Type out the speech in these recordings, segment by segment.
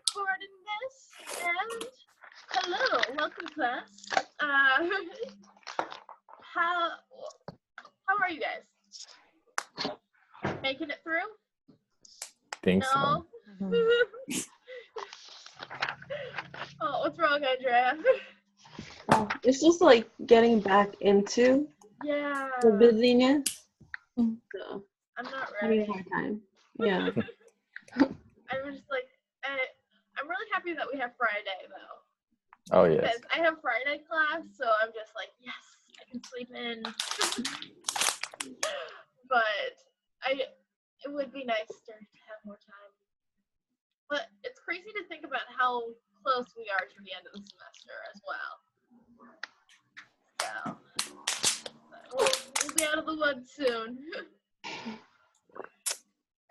recording this, and hello, welcome class. How are you guys? Making it through? Think No? so. Oh, what's wrong, Andrea? It's just like getting back into Yeah. the busyness. So I'm not having ready. a hard time. Yeah. I'm just like, I'm really happy that we have Friday, though. Oh yes. Because I have Friday class, so I'm just like, yes, I can sleep in. But it would be nice to have more time. But it's crazy to think about how close we are to the end of the semester as well. So we'll be out of the woods soon.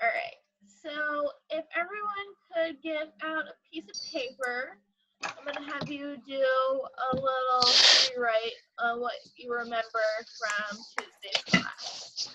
All right. So if everyone could get out a piece of paper, I'm gonna have you do a little rewrite on what you remember from Tuesday's class.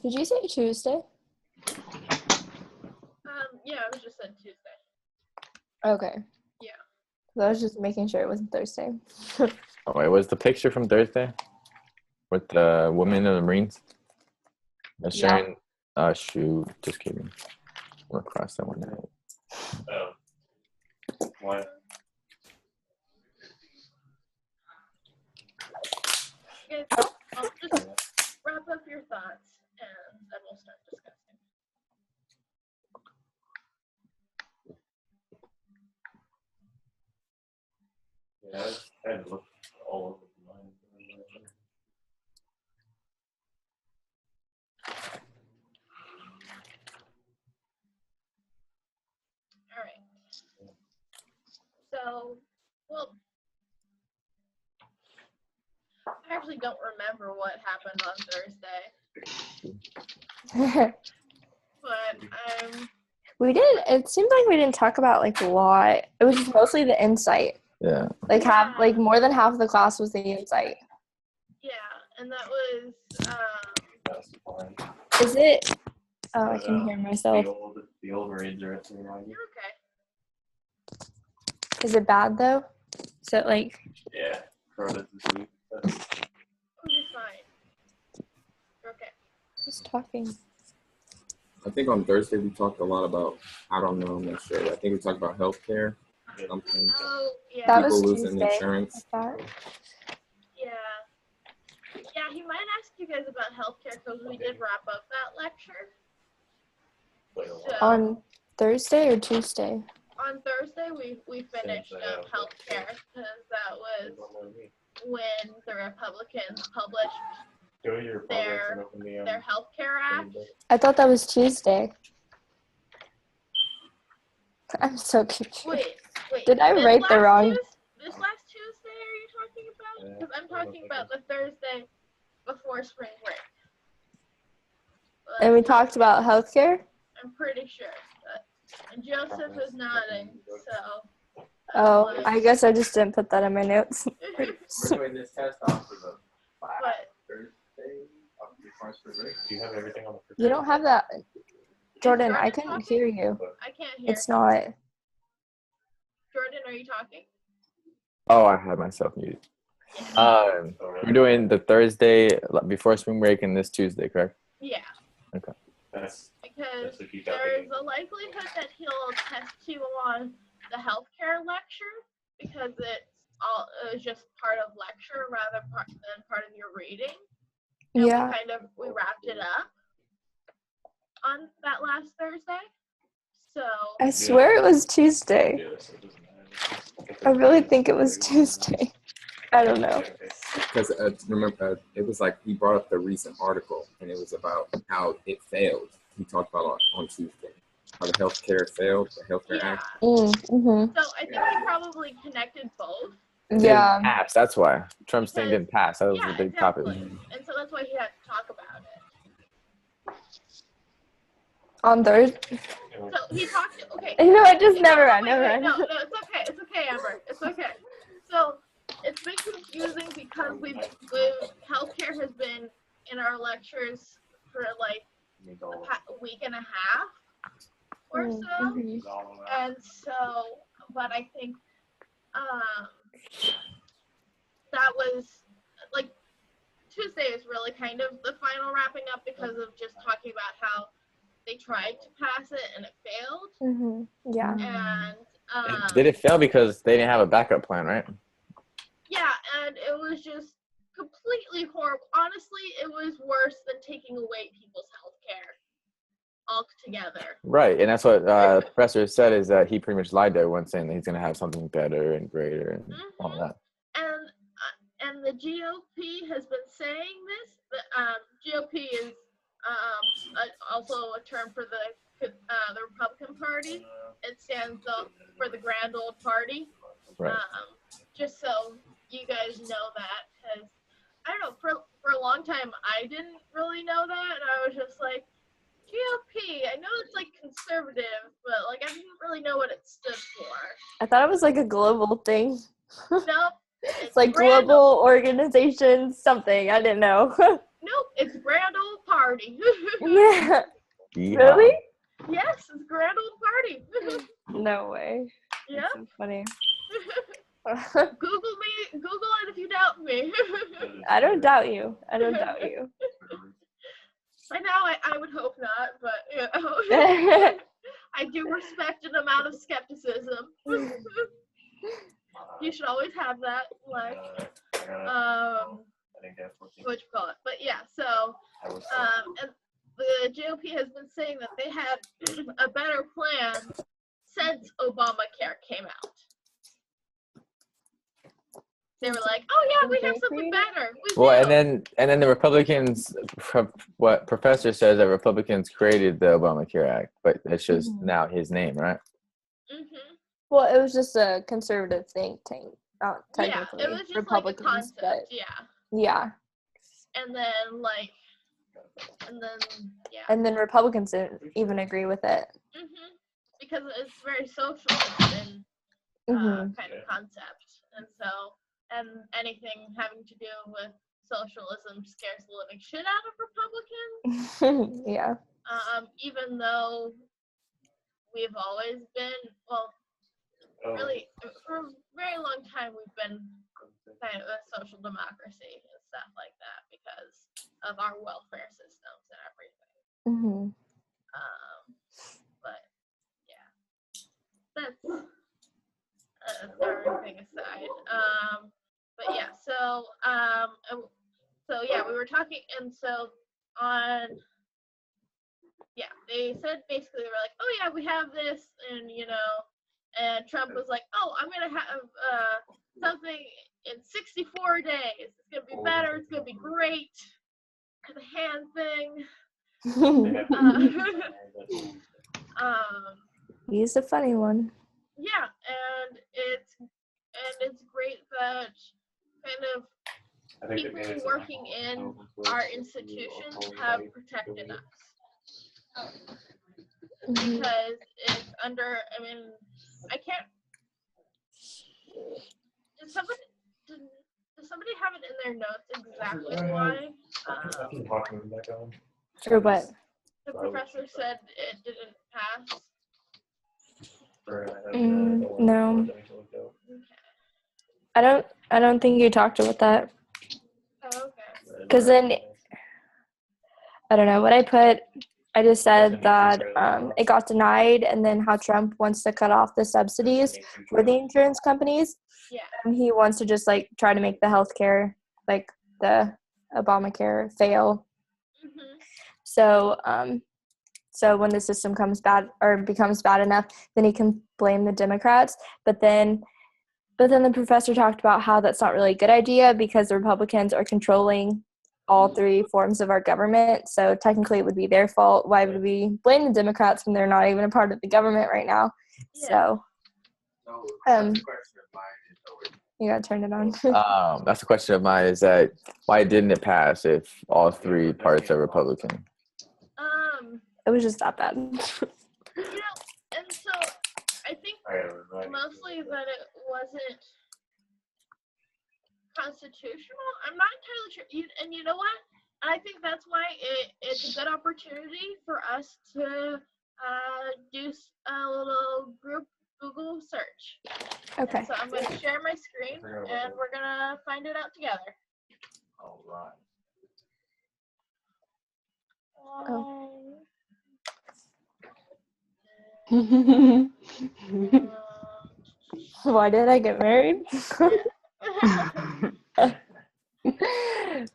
Did you say Tuesday? Yeah, I was just said Tuesday. Okay. Yeah. I was just making sure it wasn't Thursday. Oh, it was the picture from Thursday with the woman in the Marines. Sharon. Shoot, just kidding. I'm gonna cross that one out. Oh. What? Guys, I'll just wrap up your thoughts and then we'll start discussing. Yeah, I had to look all over mine. All right. So, well, I actually don't remember what happened on Thursday, but I'm We didn't. It seemed like we didn't talk about like a lot. It was just mostly the insight. Yeah. Like Yeah. more than half of the class was the insight. Yeah, and that was That's fine. Is it? Oh, I But, can hear myself. The old marines are at the reminder. you're okay. Is it bad though? So like, Yeah. Crowded this week. But Oh, you're fine. You're okay. just talking. I think on Thursday we talked a lot about, I don't know, I'm not sure. I think we talked about healthcare, something. Oh, yeah. That People was losing Tuesday. insurance. I thought. Yeah. Yeah, he might ask you guys about healthcare because we did wrap up that lecture. wait a while. So On Thursday or Tuesday? on Thursday we finished healthcare because that was when the Republicans published Go to your progress and open the their healthcare act. I thought that was Tuesday. I'm so confused. Wait. Did I this write the last wrong- This last Tuesday are you talking about? Yeah, Because I'm talking about the Thursday before spring break. And we talked about healthcare? I'm pretty sure. And Joseph is nodding, so. Oh, I guess I just didn't put that in my notes. We're doing this test off for the But Thursday before spring break. Do you have everything on the You don't have that. Jordan, I Jordan couldn't talking? hear you. I can't hear. It's not. Jordan, are you talking? Oh, I had myself muted. We're doing the Thursday before spring break and this Tuesday, correct? Yeah, That's because if you got there is a likelihood that he'll test you on the healthcare lecture because it's just part of lecture rather than part of your reading. And Yeah. we wrapped it up on that last Thursday. So I swear it was Tuesday. Yeah, so it doesn't matter. I really think it was Tuesday. I don't know. Because remember, it was like he brought up the recent article, and it was about how it failed. He talked about on Tuesday how the healthcare failed, the healthcare yeah. act. Mm-hmm. So I think he probably connected both. It Yeah. didn't pass. That's why Trump's thing didn't pass. That was Yeah, the big topic. exactly. And so that's why he had to talk about it. On Thursday. So he talked. Okay. You know what? Just Okay, never no, mind. wait, Never wait, mind. No, it's okay. It's okay, Amber. It's okay. So it's been confusing because healthcare has been in our lectures for like a week and a half or so, Mhm. and so, but I think that was like Tuesday is really kind of the final wrapping up because of just talking about how they tried to pass it and it failed. Mm-hmm. Yeah. And Did it fail because they didn't have a backup plan, right? yeah, and it was just completely horrible. Honestly, it was worse than taking away people's health care altogether. Right, and that's what the professor said is that he pretty much lied to everyone saying that he's going to have something better and greater and all that. And the GOP has been saying this. The GOP is also a term for the Republican Party. It stands for the Grand Old Party. Right. Just so you guys know that, because I don't know, for a long time I didn't really know that, and I was just like, GOP, I know it's like conservative, but like I didn't really know what it stood for. I thought it was like a global thing. Nope. It's like global organization something. I didn't know. Nope, it's Grand Old Party. Yeah. Yeehaw. Really? Yes, it's Grand Old Party. No way. Yeah. That's so funny. Google it if you doubt me. I don't doubt you. I don't doubt you. By now, I would hope not, but you know, I do respect an amount of skepticism. You should always have that, like, what you call it. But yeah, so, and the GOP has been saying that they had a better plan since Obamacare came out. They were like, "Oh yeah, we have something better." Well, and then the Republicans, what professor says that Republicans created the Obamacare Act, but it's just now his name, right? Mm-hmm. Well, it was just a conservative think tank, not technically Yeah, it was just Republicans, like a concept, but yeah. And then And then Republicans didn't even agree with it. Mm-hmm. because it's very socialist and kind of concept, and so anything having to do with socialism scares the living shit out of Republicans. Yeah. Even though we've always been, well, really for a very long time we've been kind of a social democracy and stuff like that because of our welfare systems and everything. But yeah, that's everything aside. But yeah, so yeah, we were talking, and so they said basically they were like, oh yeah, we have this, and and Trump was like, oh, I'm gonna have something in 64 days. It's gonna be better. It's gonna be great. The hand thing. He's a funny one. Yeah, and it's great that kind of people working in our institutions have protected us. Because it's under, I mean, I can't. Does somebody have it in their notes exactly why? For what? The professor said it didn't pass. No. Okay. I don't think you talked about that. Oh, okay. Because then, I don't know what I put. I just said that it got denied, and then how Trump wants to cut off the subsidies for the insurance companies. Yeah. And he wants to just like try to make the healthcare, like the Obamacare, fail. So when the system becomes bad enough, then he can blame the Democrats. But then the professor talked about how that's not really a good idea because the Republicans are controlling all three forms of our government. So technically it would be their fault. Why would we blame the Democrats when they're not even a part of the government right now? Yeah. So, you gotta turn it on. That's the question of mine, is that why didn't it pass if all three parts are Republican? It was just that bad. And so I think mostly that it wasn't constitutional. I'm not entirely sure. And you know what? I think that's why it's a good opportunity for us to do a little group Google search. Okay. And so I'm going to share my screen, and we're going to find it out together. All right. Why did I get married?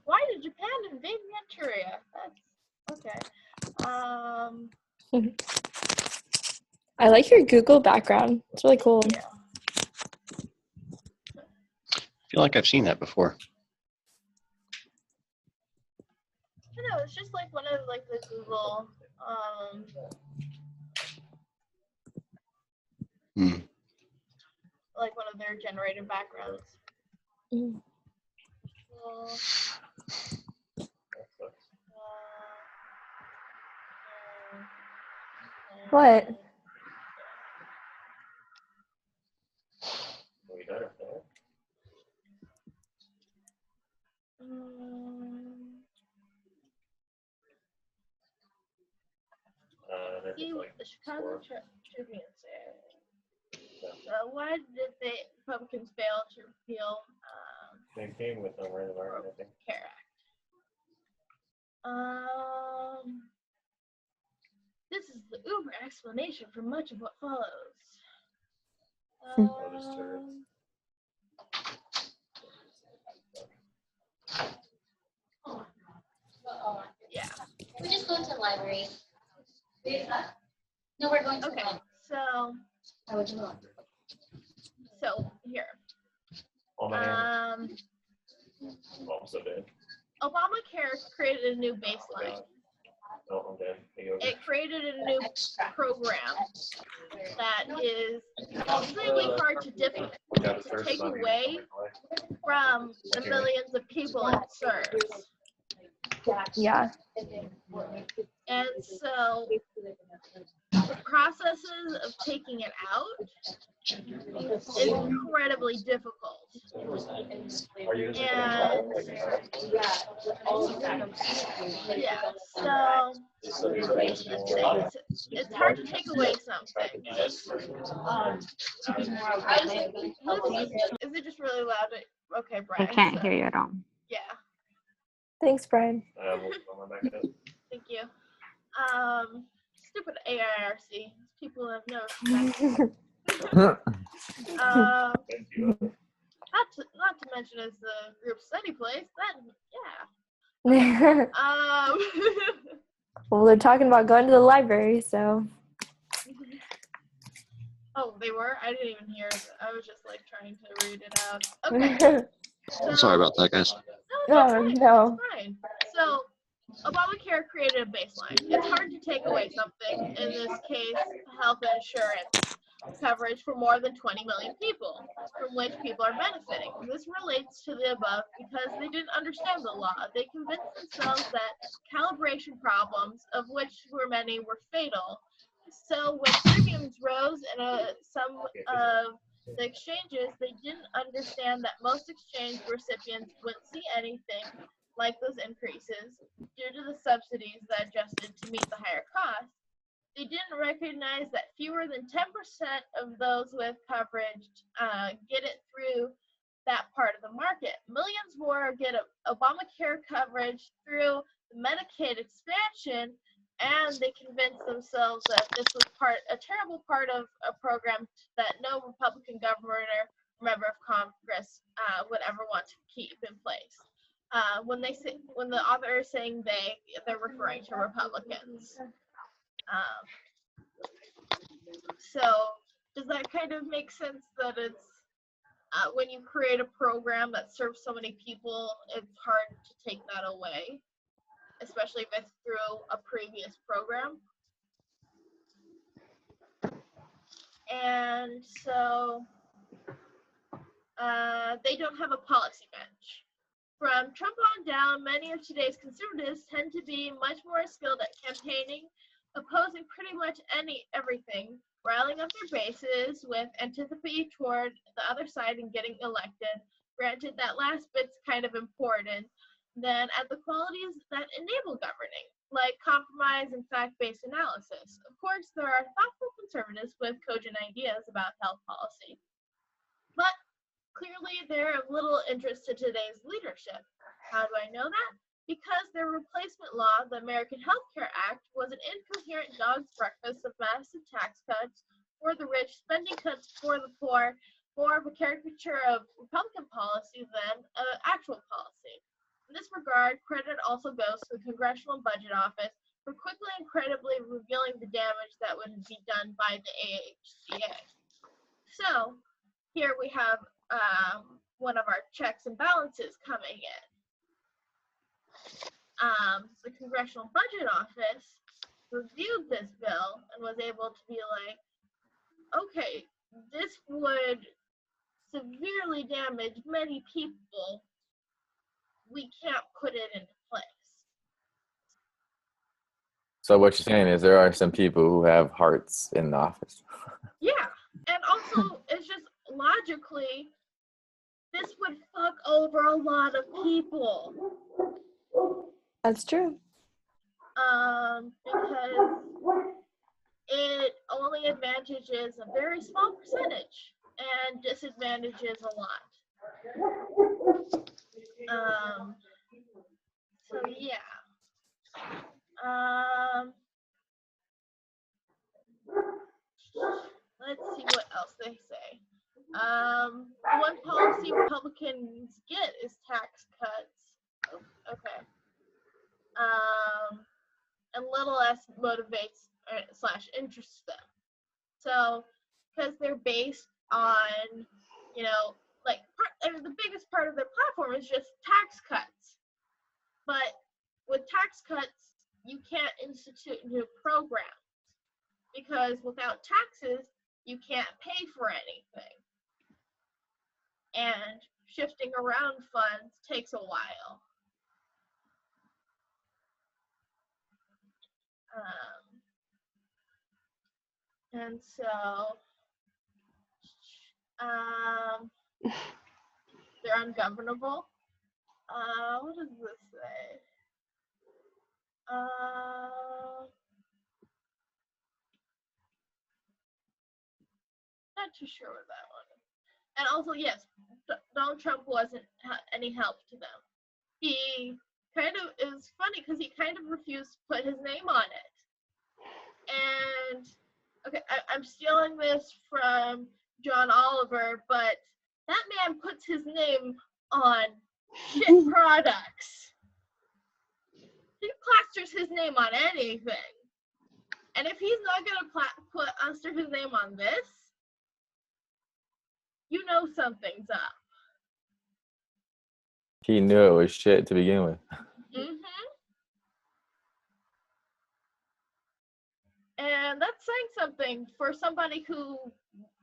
Why did Japan invade Manchuria? That's okay. I like your Google background. It's really cool. Yeah. I feel like I've seen that before. I don't know, it's just like one of like the Google like one of their generated backgrounds. What? See what the Chicago Tribune said. Why did the Republicans fail to repeal They came with them right around, I think. CARE Act? This is the uber explanation for much of what follows. Yeah. We're just going to the library. No, we're going to the library. So here. Also dead. Obamacare created a new baseline. Oh, I'm dead. It created a new program that is extremely hard to take away from the millions of people it serves. Yeah. And so the processes of taking it out is incredibly difficult. And yeah, so it's hard to take away something. Is it just really loud? Okay, Brian. I can't hear you at all. Yeah. Thanks, Brian. Thank you. Stupid AIRC. People have no respect. Not to mention as the group study place, then yeah. Well, they're talking about going to the library, so. Oh, they were? I didn't even hear it. I was just like trying to read it out. Okay. So, Sorry about that, guys. No. That's fine. So, Obamacare created a baseline. It's hard to take away something, in this case, health insurance coverage for more than 20 million people, from which people are benefiting. This relates to the above because they didn't understand the law. They convinced themselves that calibration problems, of which were many, were fatal. So when premiums rose in some of the exchanges, they didn't understand that most exchange recipients wouldn't see anything like those increases due to the subsidies that adjusted to meet the higher costs. They didn't recognize that fewer than 10% of those with coverage get it through that part of the market. Millions more get Obamacare coverage through the Medicaid expansion, and they convinced themselves that this was a terrible part of a program that no Republican governor or member of Congress would ever want to keep in place. When the author is saying they're referring to Republicans. So does that kind of make sense that it's when you create a program that serves so many people, it's hard to take that away, especially if it's through a previous program? And so they don't have a policy bench. From Trump on down, many of today's conservatives tend to be much more skilled at campaigning, opposing pretty much everything, riling up their bases with antipathy toward the other side and getting elected. Granted, that last bit's kind of important. Then at the qualities that enable governing, like compromise and fact-based analysis. Of course, there are thoughtful conservatives with cogent ideas about health policy. But clearly, they're of little interest to today's leadership. How do I know that? Because their replacement law, the American Health Care Act, was an incoherent dog's breakfast of massive tax cuts for the rich, spending cuts for the poor, more of a caricature of Republican policy than actual policy. In this regard, credit also goes to the Congressional Budget Office for quickly and credibly revealing the damage that would be done by the AHCA. So, here we have one of our checks and balances coming in. The Congressional Budget Office reviewed this bill and was able to be like, okay, this would severely damage many people. We can't put it into place. So what you're saying is there are some people who have hearts in the office. Yeah, and also it's just logically, this would fuck over a lot of people. That's true. Because it only advantages a very small percentage and disadvantages a lot. So yeah. Let's see what else they say. One policy Republicans get is tax cuts. Oh, okay. And little less motivates / interests them. So, because they're based on, like the biggest part of their platform is just tax cuts. But with tax cuts, you can't institute new programs because without taxes, you can't pay for anything. And shifting around funds takes a while. And so, they're ungovernable. What does this say? Not too sure what that one is. And also, yes, Donald Trump wasn't any help to them. He kind of, it was funny because he kind of refused to put his name on it. And, okay, I'm stealing this from John Oliver, but that man puts his name on shit products. He plasters his name on anything. And if he's not going to plaster his name on this, you know something's up. He knew it was shit to begin with. And that's saying something for somebody who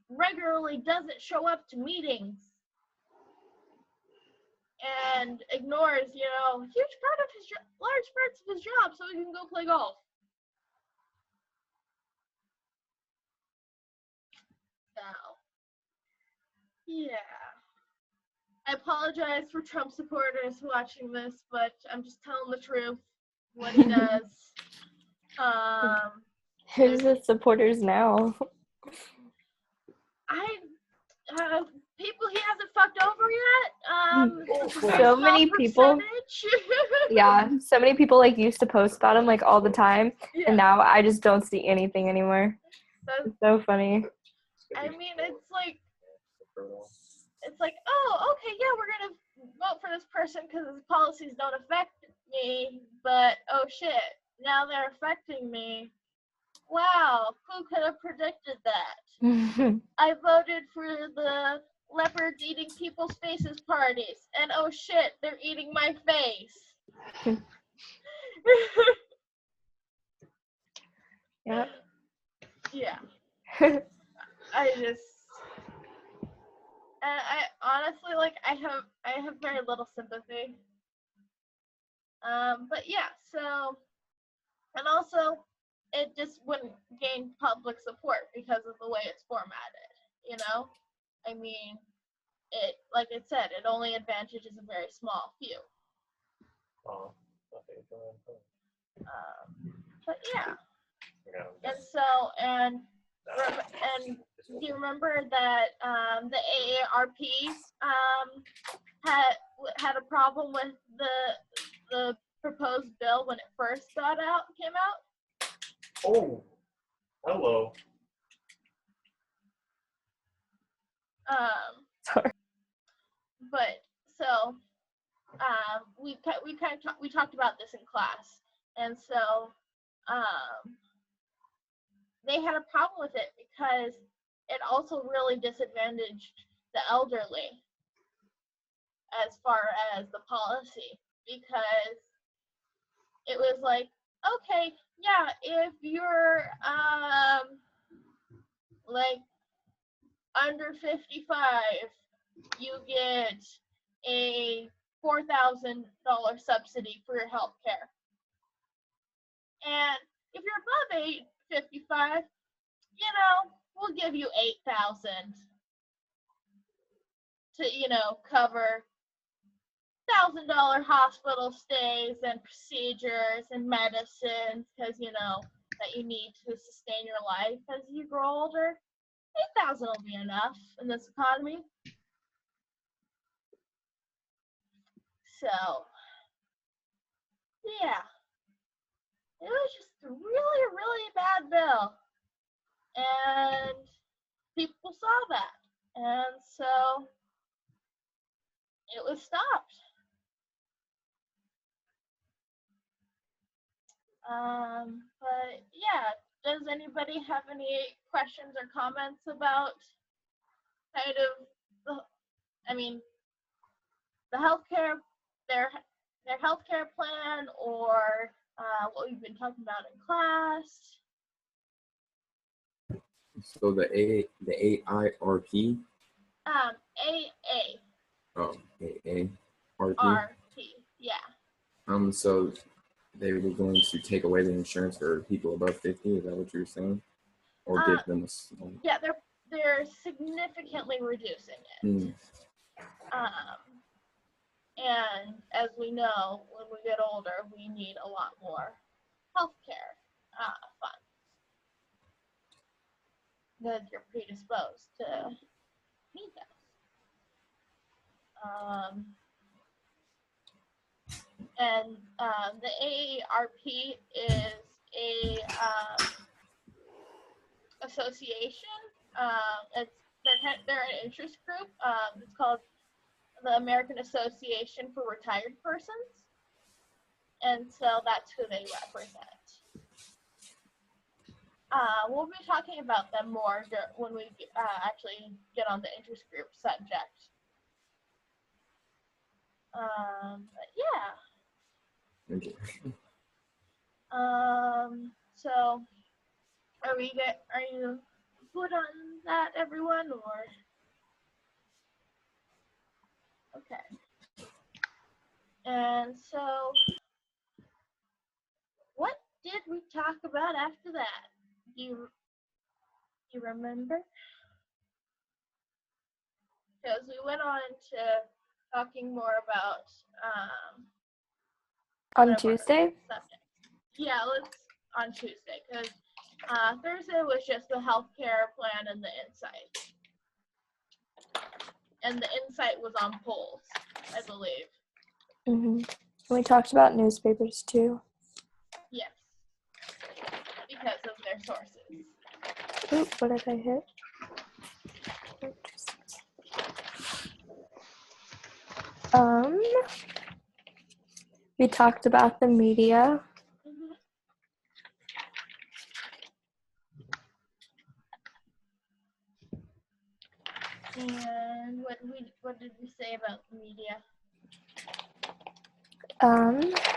regularly doesn't show up to meetings and ignores, large parts of his job so he can go play golf. So, yeah. I apologize for Trump supporters watching this, but I'm just telling the truth, what he does. Who's the supporters now? People he hasn't fucked over yet. So many people. Yeah, so many people like used to post about him like all the time, and now I just don't see anything anymore. It's so funny. I mean, it's like, oh, okay, yeah, we're gonna vote for this person because his policies don't affect me, but oh shit, now they're affecting me. Wow, who could have predicted that? I voted for the leopards eating people's faces parties, and oh shit, they're eating my face. Yeah. Yeah. I honestly, like, I have very little sympathy. But yeah, so, and also, it just wouldn't gain public support because of the way it's formatted, you know? I mean, it, like it said, it only advantages a very small few. But yeah. And so, and do you remember that the AARP had a problem with the proposed bill when it first came out? Oh, hello. Sorry. But so we talked about this in class, and so they had a problem with it because it also really disadvantaged the elderly as far as the policy, because it was like, okay, yeah, if you're like under 55, you get a $4,000 subsidy for your health care. And if you're above 55, we'll give you $8,000 to, cover $1,000 hospital stays and procedures and medicines, because, that you need to sustain your life as you grow older. 8,000 will be enough in this economy. So, yeah. It was just a really, really bad bill. And people saw that. And so it was stopped. But yeah, does anybody have any questions or comments about kind of the healthcare, their healthcare plan, or what we've been talking about in class? So the AIRP. AA. Oh, AARP. RP. Yeah. So they were going to take away the insurance for people above 50. Is that what you're saying? or give them a small. Yeah, they're significantly reducing it. Mm. And as we know, when we get older, we need a lot more healthcare funds because you're predisposed to need them. And the AARP is a association. They're an interest group. It's called the American Association for Retired Persons, and so that's who they represent. We'll be talking about them more when we actually get on the interest group subject. But yeah. Okay. So are you good on that, everyone, or? Okay. And so, what did we talk about after that? Do you remember? Because we went on to talking more about On Tuesday? Yeah, let's on Tuesday, because Thursday was just the healthcare plan and the insight. And the insight was on polls, I believe. Mm-hmm. We talked about newspapers too. Yes, because of their sources. Oop, what did I hit? We talked about the media. And what did we say about the media?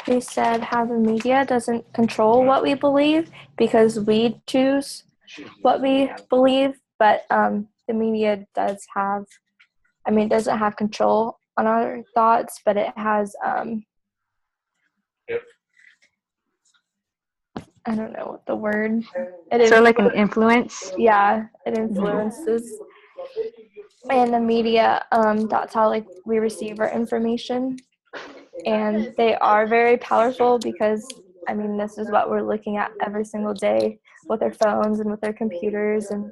We said how the media doesn't control what we believe because we choose what we believe, but the media doesn't have control on our thoughts, but it has I don't know what the word. Like an influence? Yeah, it influences. And the media, that's how like we receive our information. And they are very powerful because this is what we're looking at every single day with our phones and with our computers, and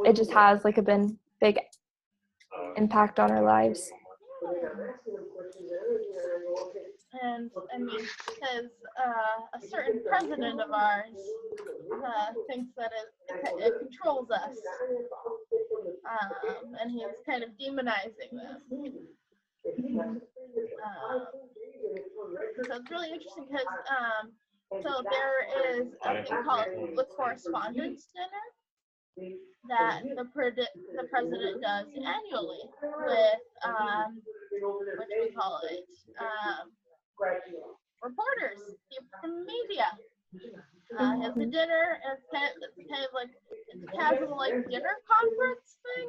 it just has like a big impact on our lives. And because a certain president of ours thinks that it controls us, and he's kind of demonizing them. So it's really interesting because so there is a thing called the correspondence dinner that the president does annually with what do we call it? Reporters, people from the media. He has a dinner, and it's kind of like it's a casual like dinner conference thing.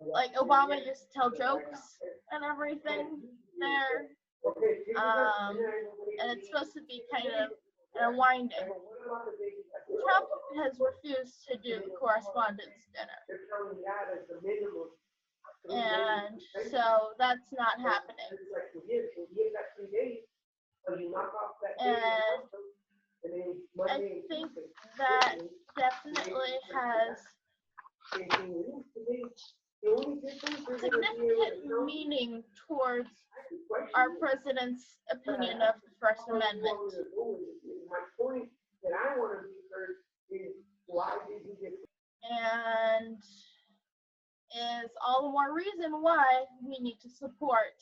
Like Obama used to tell jokes and everything there. And it's supposed to be kind of unwinding. Trump has refused to do the correspondence dinner. And so that's not happening. And I think that definitely has significant meaning towards our president's opinion of the First Amendment. And is all the more reason why we need to support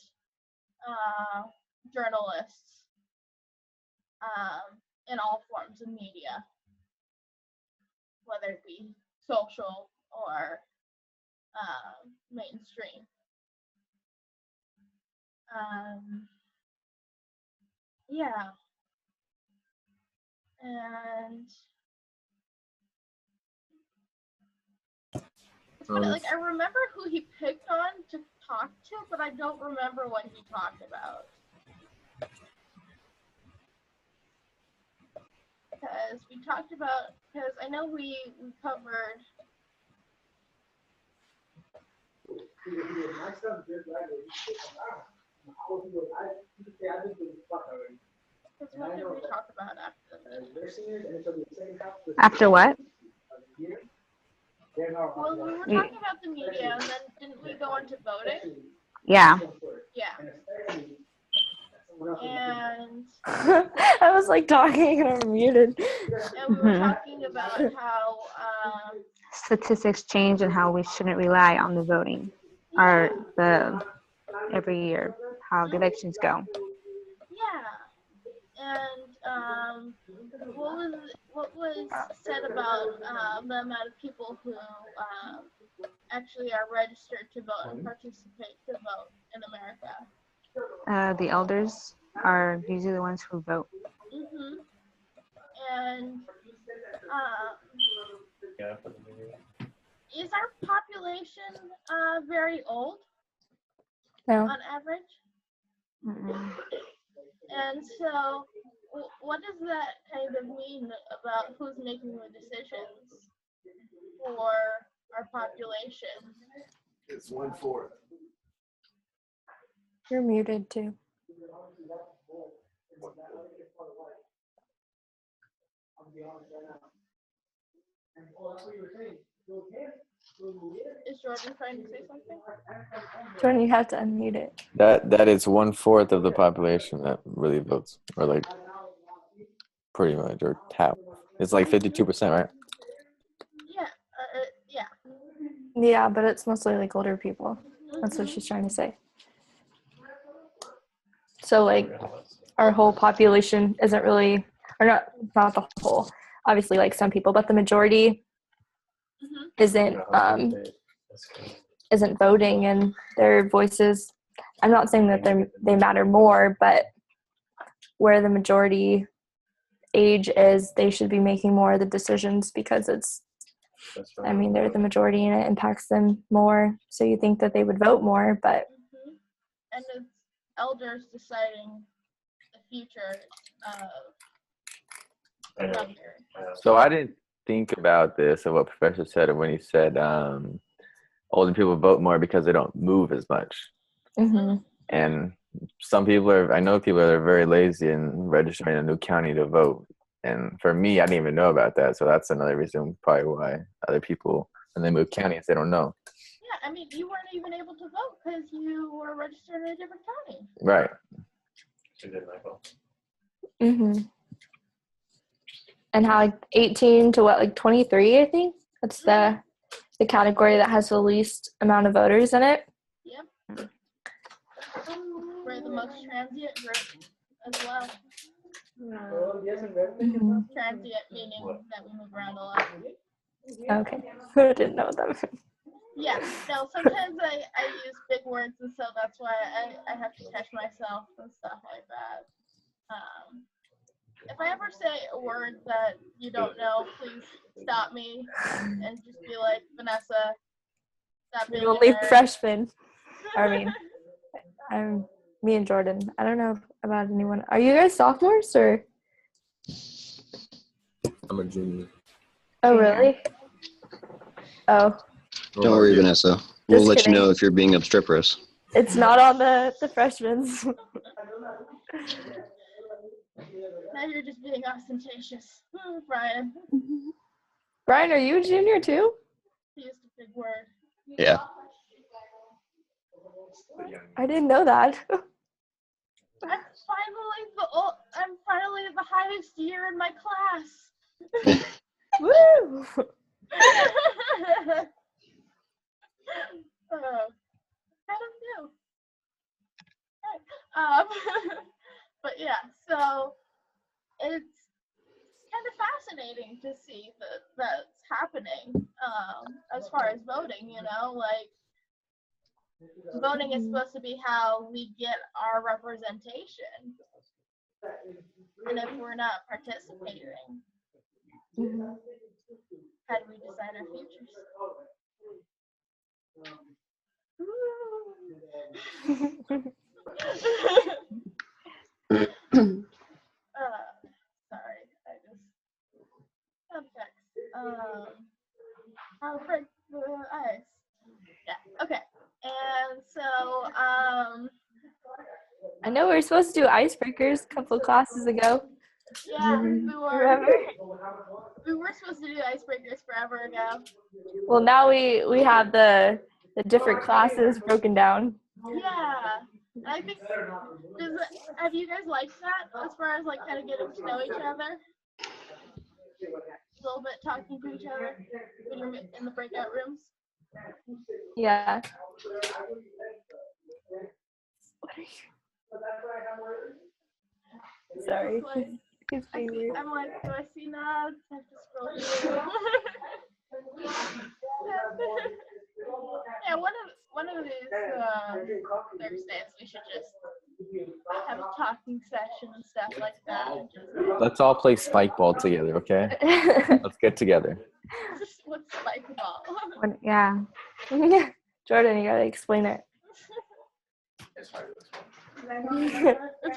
journalists in all forms of media, whether it be social or mainstream. Yeah. And it's funny, like I remember who he picked on to talk to, but I don't remember what he talked about. because we talked about, because I know we covered. Because what did we talk about after that? After what? Well, we were talking about the media, and then didn't we go into voting? Yeah. Yeah. And I was like talking and I'm muted. we were talking about how Statistics change and how we shouldn't rely on the voting or the every year, how the elections go. yeah, and what was said about the amount of people who actually are registered to vote and participate to vote in America. The elders are usually the ones who vote. Mhm. And is our population very old No. on average? Mm-mm. And so, what does that kind of mean about who's making the decisions for our population? It's 1/4. You're muted too. Is Jordan trying to say something? Jordan, you have to unmute it. That is 1/4 of the population that really votes, or like pretty much, or half. It's like 52%, right? Yeah, yeah. Yeah, but it's mostly like older people. That's what she's trying to say. So like our whole population isn't really, or not the whole, obviously like some people, but the majority isn't voting, and their voices, I'm not saying that they matter more, but where the majority age is, they should be making more of the decisions because I mean, they're the majority and it impacts them more. So you think that they would vote more, but and it's elders deciding the future of younger. So I didn't think about this of what Professor said when he said older people vote more because they don't move as much. And some people I know people that are very lazy and registering a new county to vote. And for me, I didn't even know about that. So that's another reason probably why other people, when they move counties, they don't know. Yeah, I mean, you weren't even able to vote because you were registered in a different county. Right. And how like 18 to what, like 23, I think that's the category that has the least amount of voters in it. Yep. We're the most transient group as well. Transient meaning that we move around a lot. Okay. I didn't know that. Yeah, no, sometimes I use big words, and so that's why I have to catch myself and stuff like that. If I ever say a word that you don't know, please stop me and just be like, Vanessa, stop being You're only a nerd. freshman. I mean, me and Jordan. I don't know about anyone. Are you guys sophomores or? I'm a junior. Oh, really? Oh. Don't worry, Vanessa. We'll let you know if you're being obstreperous. It's not on the freshmen. Now you're just being ostentatious. Brian. Brian, are you a junior too? He used a big word. Yeah. I didn't know that. I'm finally the highest year in my class. Woo! Kind of new. But yeah, so it's kind of fascinating to see that's happening as far as voting, like voting is supposed to be how we get our representation. And if we're not participating, how do we decide our futures? Sorry, I just know we were supposed to do icebreakers a couple classes ago. Yeah, Remember? we were supposed to do icebreakers forever ago. Well, now we have the different classes broken down. Yeah. And I think have you guys liked that as far as like kind of getting to know each other? A little bit talking to each other when you're in the breakout rooms. Yeah. Sorry. Like, It's being weird. I'm like, do I see nods? I have to scroll through. Yeah, one of these Thursdays we should just have a talking session and stuff like that. And Let's all play spike ball together, okay? Let's get together. what's spike ball? Yeah. Jordan, you gotta explain it. It's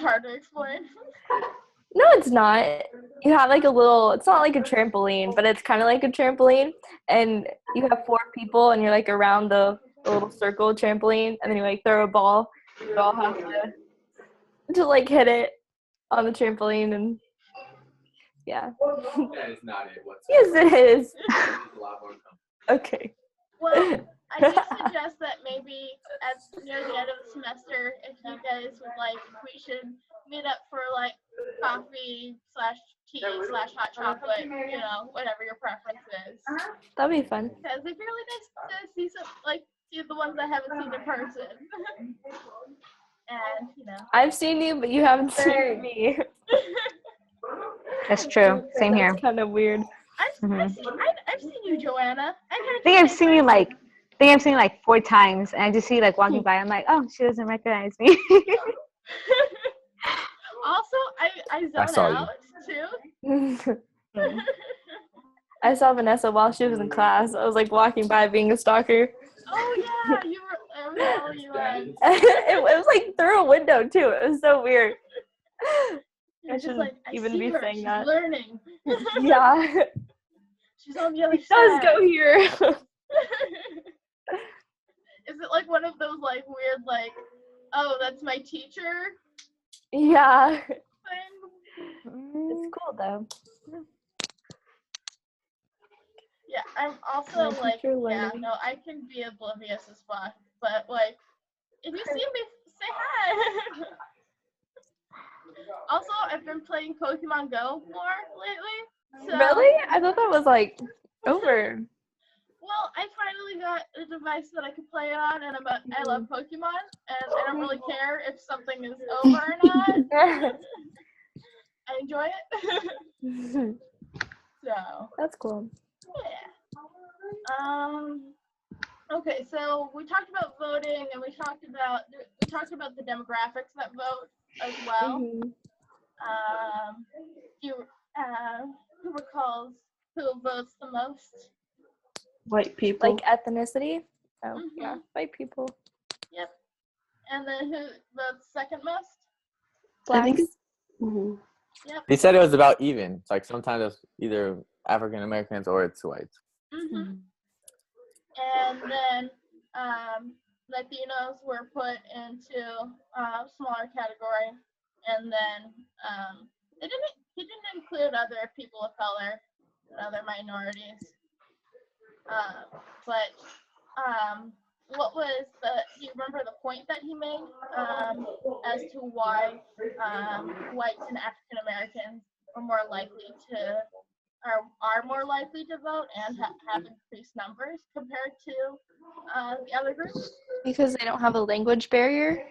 hard to explain. No, it's not. You have like a little, it's not like a trampoline, but it's kind of like a trampoline. And you have 4 people and you're like around the little circle trampoline. And then you like throw a ball. You all have to like hit it on the trampoline. And yeah. That is not it whatsoever. Yes, it is. A lot more Okay. Well, I do suggest that maybe near the end of the semester, if you guys would like, we should meet up for like coffee/tea/hot chocolate, you know, whatever your preference is. That'd be fun. Because it'd be really nice to see see the ones I haven't seen in person. And you know. I've seen you, but you haven't seen me. That's true. Same here. That's kind of weird. I've seen you, Joanna. I think I've seen you like 4 times, and I just see you like walking by. I'm like, oh, she doesn't recognize me. Also, I saw zone you. out too. I saw Vanessa while she was in class. I was like walking by being a stalker. Oh yeah, you were. You were. It was like through a window too. It was so weird. I Just shouldn't like, I even see be her. saying She's that. learning. Yeah. She's on the other It side. does go here. Is it like one of those like weird like, oh, that's my teacher Yeah. thing? It's cool though. Yeah, I'm also My like, teacher yeah, learning. no, I can be oblivious as fuck, but like, if you see me, say hi. Also, I've been playing Pokemon Go more lately. So, Really? I thought that was like over. Well, I finally got a device that I could play on, and I love Pokemon, and I don't really care if something is over or not. I enjoy it. So, That's cool. yeah. Okay, so we talked about voting, and we talked about the demographics that vote as well. Mhm. Who recalls who votes the most? White people. Like ethnicity? Oh, Mhm. yeah. White people. Yep. And then who votes second most? I think Blacks. Mhm. Yep. He said it was about even. It's like sometimes it's either African Americans or it's whites. Mhm. And then Latinos were put into a smaller category, and then he didn't include other people of color and other minorities. But what was do you remember the point that he made as to why whites and African Americans are more likely to vote and have increased numbers compared to the other groups? Because they don't have a language barrier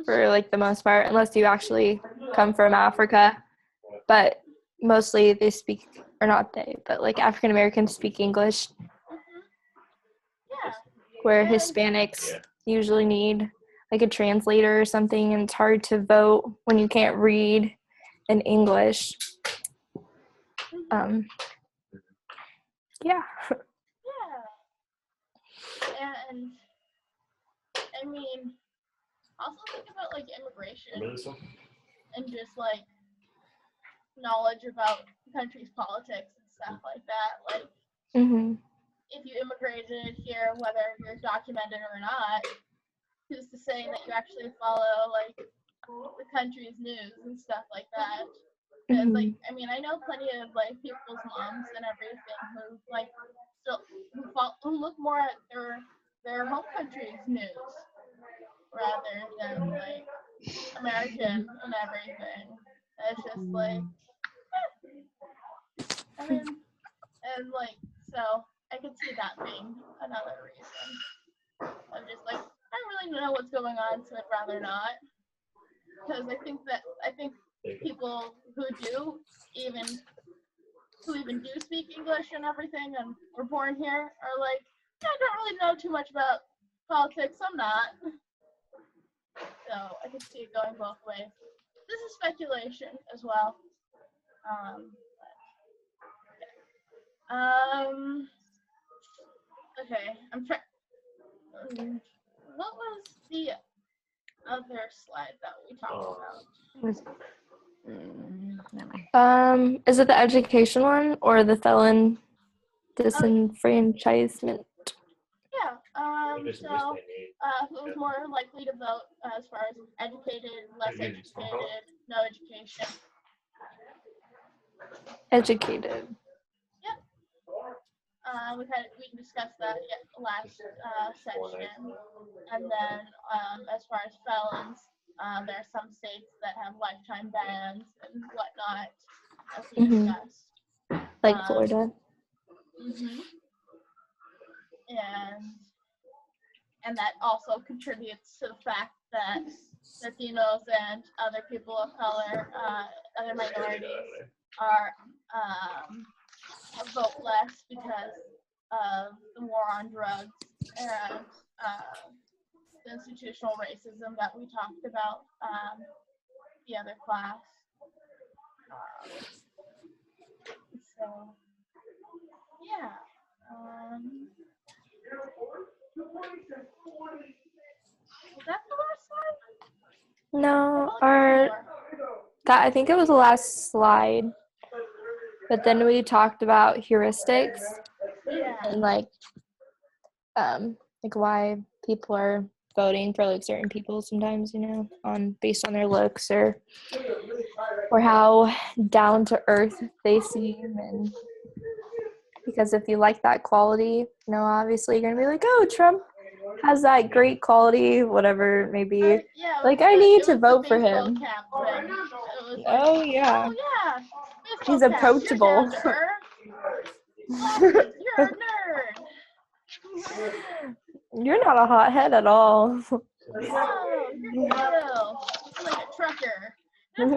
for like the most part, unless you actually come from Africa. But mostly they speak, or not they, but like African Americans speak English, Yeah. where And- Hispanics usually need like a translator or something, and it's hard to vote when you can't read in English. Yeah. Yeah. And I mean, also think about like immigration and just like knowledge about the country's politics and stuff like that. Like, if you immigrated here, whether you're documented or not, who's to say that you actually follow like the country's news and stuff like that. Because like, I mean, I know plenty of like people's moms and everything who like still who look more at their home country's news rather than like American and everything. It's just like, I mean, and like, so I could see that being another reason. I'm just like, I don't really know what's going on, so I'd rather not. Because I think people who even do speak English and everything and were born here are like, yeah, I don't really know too much about politics. I'm not. So I could see it going both ways. This is speculation as well. Okay, I'm trying. What was the other slide that we talked about? Never mind. Is it the education one or the felon disenfranchisement? Yeah. So who was more likely to vote as far as educated, less educated, no education? Educated. Yep. We discussed that last session, and then as far as felons, there are some states that have lifetime bans and whatnot, as we discussed. Like Florida. And that also contributes to the fact that Latinos and other people of color, other minorities, are vote less because of the war on drugs and the institutional racism that we talked about the other class. So, yeah. Was that the last slide? No, Or that I think it was the last slide. But then we talked about heuristics and like why people are voting for like certain people sometimes, you know, based on their looks or how down to earth they seem. And because if you like that quality, you know, obviously you're gonna be like, oh, Trump has that great quality, whatever it may be. I need to vote for him. Oh yeah. He's approachable. You're a nerd. You're not a hothead at all. No, you're like a trucker. An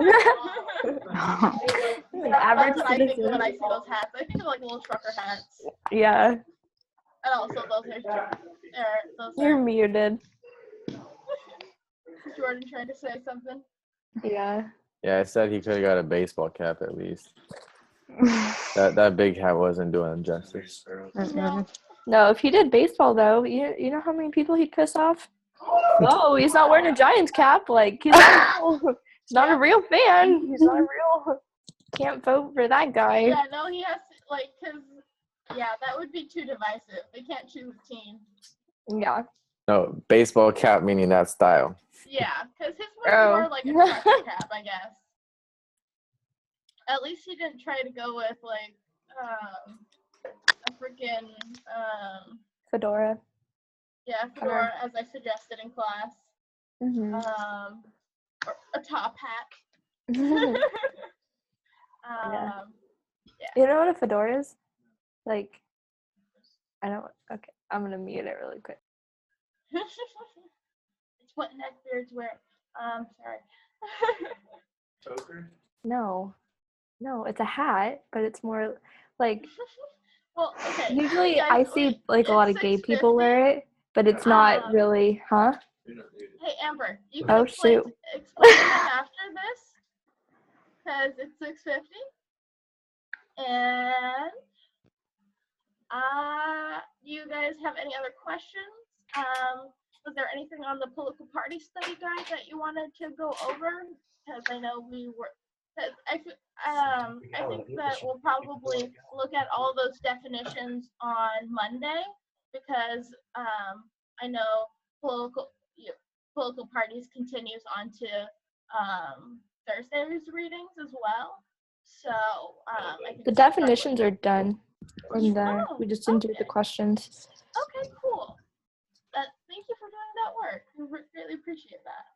average That's what I think of citizen. when I see those hats. I think of like little trucker hats. Yeah. And also You're muted. Is Jordan trying to say something? Yeah. Yeah, I said he could have got a baseball cap at least. that big hat wasn't doing him justice. No, if he did baseball though, you know how many people he'd piss off? Oh, he's not wearing a Giants cap. Like he's not a real fan. He's not a real. Can't vote for that guy. Yeah, no, he has to, cause that would be too divisive. They can't choose a team. Yeah. No, baseball cap meaning that style. Yeah, because his was more like a trucker cap, I guess. At least he didn't try to go with a freaking fedora. Yeah, fedora, as I suggested in class. Or a top hat. Yeah. You know what a fedora is? Like, I don't. Okay, I'm gonna mute it really quick. It's what neckbeards wear. Sorry. Choker? No, it's a hat, but it's more like. Well, okay. Usually, I see like a lot of gay people wear it, but it's not really, huh? Hey, Amber, you can explain it after this, because it's 6:50. And do you guys have any other questions? Was there anything on the political party study guide that you wanted to go over? Because I know we were. I think that we'll probably look at all those definitions on Monday, because I know political parties continues on to Thursday's readings as well. So I can The start with- definitions are done from there. Oh, We just didn't do the okay. questions. Okay, cool. Thank you for doing that work. We greatly appreciate that.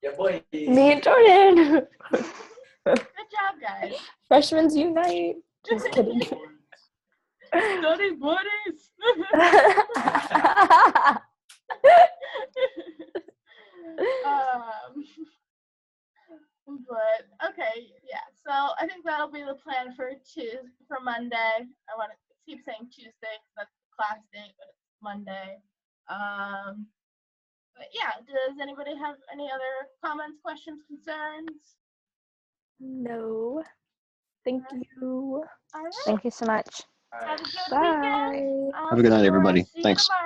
Yeah, boy. Me and Jordan. Good job, guys. Freshmen unite. Just kidding. Study buddies. But okay, yeah. So I think that'll be the plan for Monday. I want to keep saying Tuesday because that's the class date, but it's Monday. But yeah, does anybody have any other comments, questions, concerns? No. Thank you. All right. Thank you so much. Have a good Bye. weekend. Have a good night, everybody. See you Thanks. tomorrow.